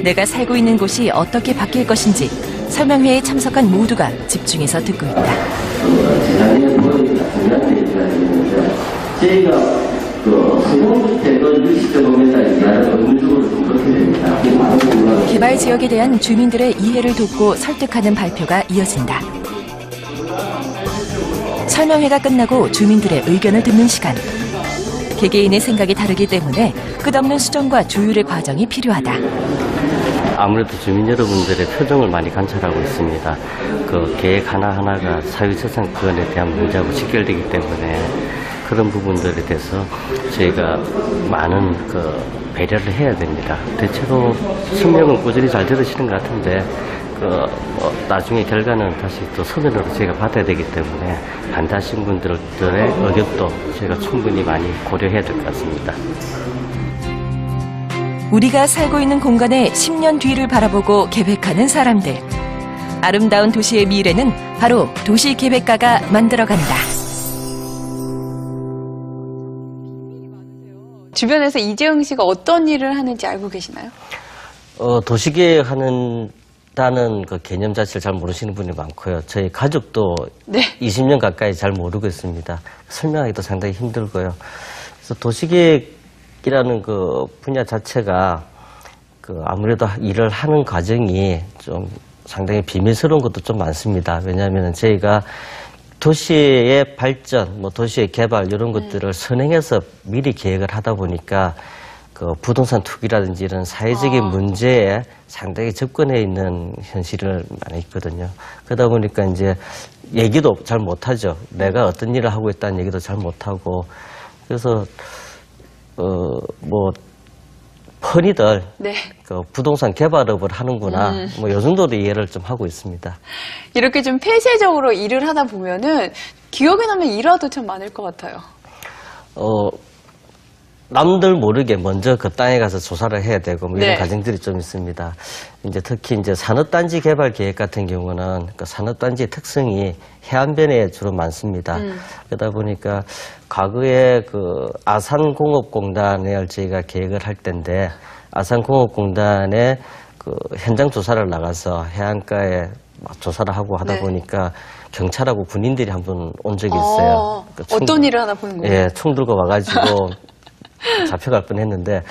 내가 살고 있는 곳이 어떻게 바뀔 것인지 설명회에 참석한 모두가 집중해서 듣고 있다. 저희가 수공주택을 60.5m 이하를 의무적으로 그렇게 됩니다. 개발 지역에 대한 주민들의 이해를 돕고 설득하는 발표가 이어진다. 설명회가 끝나고 주민들의 의견을 듣는 시간. 개개인의 생각이 다르기 때문에 끝없는 수정과 조율의 과정이 필요하다. 아무래도 주민 여러분들의 표정을 많이 관찰하고 있습니다. 그 계획 하나하나가 사유재산권에 대한 문제하고 직결되기 때문에 그런 부분들에 대해서 저희가 많은 배려를 해야 됩니다. 대체로 설명은 꾸준히 잘 들으시는 것 같은데 나중에 결과는 다시 또 서면으로 저희가 받아야 되기 때문에 반대하신 분들의 의견도 저희가 충분히 많이 고려해야 될 것 같습니다. 우리가 살고 있는 공간의 10년 뒤를 바라보고 계획하는 사람들. 아름다운 도시의 미래는 바로 도시계획가가 만들어간다. 주변에서 이재용 씨가 어떤 일을 하는지 알고 계시나요? 도시계획하는 다는 그 개념 자체를 잘 모르시는 분이 많고요. 저희 가족도 네. 20년 가까이 잘 모르고 있습니다. 설명하기도 상당히 힘들고요. 그래서 도시계획이라는 그 분야 자체가 아무래도 일을 하는 과정이 좀 상당히 비밀스러운 것도 좀 많습니다. 왜냐하면 저희가 도시의 발전, 도시의 개발 이런 것들을 선행해서 미리 계획을 하다 보니까 부동산 투기라든지 이런 사회적인 문제에 상당히 접근해 있는 현실을 많이 있거든요. 그러다 보니까 이제 얘기도 잘 못하죠. 내가 어떤 일을 하고 있다는 얘기도 잘 못하고. 그래서, 흔히들 네. 부동산 개발업을 하는구나. 요 정도로 이해를 좀 하고 있습니다. 이렇게 좀 폐쇄적으로 일을 하다 보면은 기억에 남는 일화도 참 많을 것 같아요. 남들 모르게 먼저 그 땅에 가서 조사를 해야 되고 이런 네. 과정들이 좀 있습니다. 특히 산업단지 개발 계획 같은 경우는 산업단지의 특성이 해안변에 주로 많습니다. 그러다 보니까 과거에 아산공업공단을 저희가 계획을 할 때인데 아산공업공단에 현장 조사를 나가서 해안가에 조사를 하고 하다 네. 보니까 경찰하고 군인들이 한 번 온 적이 있어요. 어떤 일을 하나 보는 거예요? 예, 총 들고 와가지고 잡혀갈 뻔했는데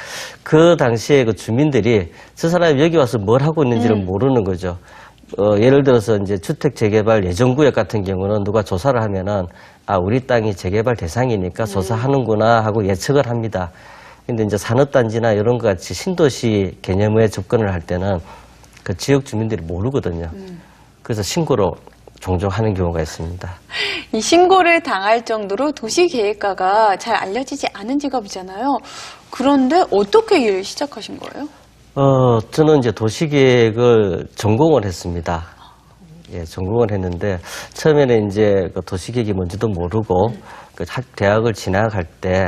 그 당시에 주민들이 저 사람이 여기 와서 뭘 하고 있는지를 모르는 거죠. 예를 들어서 이제 주택 재개발 예정구역 같은 경우는 누가 조사를 하면은 우리 땅이 재개발 대상이니까 조사하는구나 하고 예측을 합니다. 근데 이제 산업단지나 이런 것 같이 신도시 개념에 접근을 할 때는 그 지역 주민들이 모르거든요. 그래서 신고로 종종 하는 경우가 있습니다. 이 신고를 당할 정도로 도시계획가가 잘 알려지지 않은 직업이잖아요. 그런데 어떻게 일을 시작하신 거예요? 저는 이제 도시계획을 전공을 했습니다. 예, 전공을 했는데 처음에는 이제 도시계획이 뭔지도 모르고 대학을 진학할 때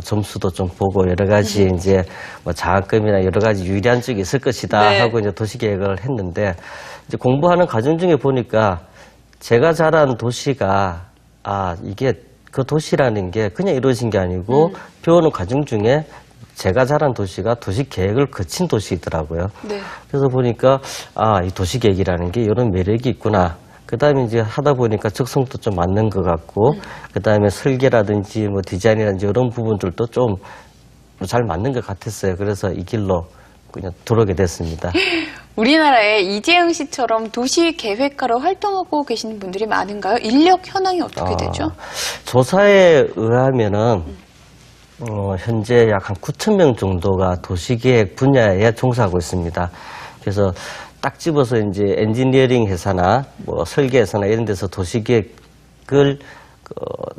점수도 좀 보고 여러 가지 이제 장학금이나 여러 가지 유리한 쪽이 있을 것이다 네. 하고 이제 도시계획을 했는데 이제 공부하는 과정 중에 보니까 제가 자란 도시가 이게 그 도시라는 게 그냥 이루어진 게 아니고 배우는 과정 중에 제가 자란 도시가 도시계획을 거친 도시이더라고요. 네. 그래서 보니까 이 도시계획이라는 게 이런 매력이 있구나. 그다음에 이제 하다 보니까 적성도 좀 맞는 것 같고 그다음에 설계라든지 디자인이라든지 이런 부분들도 좀 잘 맞는 것 같았어요. 그래서 이 길로 그냥 들어오게 됐습니다. 우리나라에 이재용 씨처럼 도시계획가로 활동하고 계시는 분들이 많은가요? 인력 현황이 어떻게 되죠? 조사에 의하면은 현재 약 한 9,000명 정도가 도시계획 분야에 종사하고 있습니다. 그래서 딱 집어서 이제 엔지니어링 회사나 설계 회사나 이런 데서 도시계획을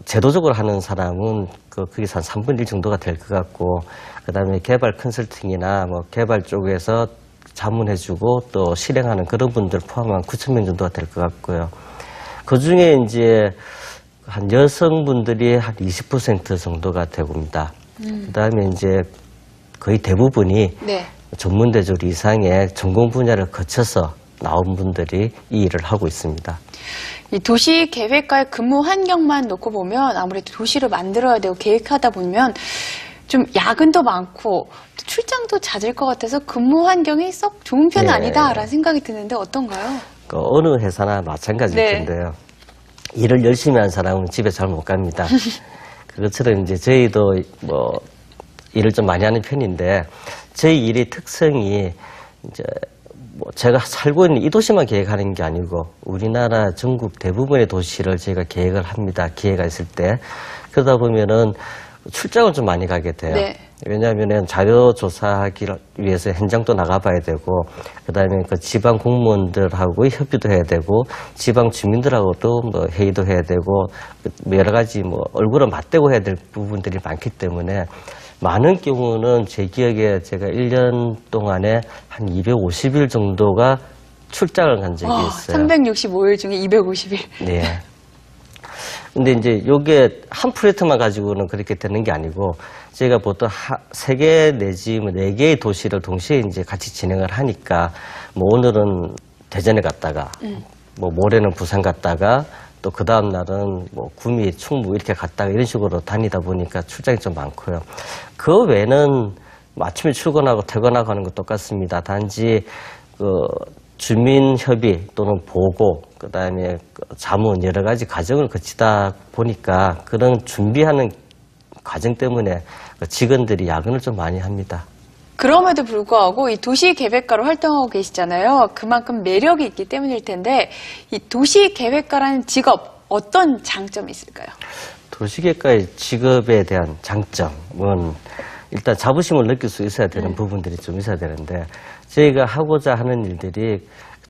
제도적으로 하는 사람은 거기서 한 3분의 1 정도가 될 것 같고, 그 다음에 개발 컨설팅이나 개발 쪽에서 자문해주고 또 실행하는 그런 분들 포함한 9,000명 정도가 될 것 같고요. 그 중에 이제 한 여성분들이 한 20% 정도가 되고입니다. 그 다음에 이제 거의 대부분이 네. 전문대졸 이상의 전공 분야를 거쳐서 나온 분들이 이 일을 하고 있습니다. 이 도시계획가의 근무 환경만 놓고 보면 아무래도 도시를 만들어야 되고 계획하다 보면 좀 야근도 많고 또 출장도 잦을 것 같아서 근무 환경이 썩 좋은 편은 네. 아니다라는 생각이 드는데 어떤가요? 그 어느 회사나 마찬가지일 네. 텐데요. 일을 열심히 하는 사람은 집에 잘 못 갑니다. 그것처럼 이제 저희도 뭐 일을 좀 많이 하는 편인데 저희 일의 특성이 이제 뭐 제가 살고 있는 이 도시만 계획하는 게 아니고 우리나라 전국 대부분의 도시를 저희가 계획을 합니다. 기회가 있을 때. 그러다 보면은 출장을 좀 많이 가게 돼요. 네. 왜냐하면 자료 조사하기 위해서 현장도 나가봐야 되고, 그다음에 그 지방 공무원들하고 협의도 해야 되고, 지방 주민들하고도 뭐 회의도 해야 되고, 여러 가지 뭐 얼굴을 맞대고 해야 될 부분들이 많기 때문에 많은 경우는 제 기억에 제가 1년 동안에 한 250일 정도가 출장을 간 적이 있어요. 365일 중에 250일. 네. 근데 이제 요게 한 프로젝트만 가지고는 그렇게 되는 게 아니고 저희가 보통 3개 내지 뭐 4개의 도시를 동시에 이제 같이 진행을 하니까 뭐 오늘은 대전에 갔다가 뭐 모레는 부산 갔다가 또 그 다음 날은 뭐 구미, 충무 이렇게 갔다가 이런 식으로 다니다 보니까 출장이 좀 많고요. 그 외에는 뭐 아침에 출근하고 퇴근하고 하는 거 똑같습니다. 단지 그 주민 협의 또는 보고 그다음에 자문 여러 가지 과정을 거치다 보니까 그런 준비하는 과정 때문에 직원들이 야근을 좀 많이 합니다. 그럼에도 불구하고 이 도시계획가로 활동하고 계시잖아요. 그만큼 매력이 있기 때문일 텐데 이 도시계획가라는 직업 어떤 장점이 있을까요? 도시계획가의 직업에 대한 장점은 일단 자부심을 느낄 수 있어야 되는 부분들이 좀 있어야 되는데 저희가 하고자 하는 일들이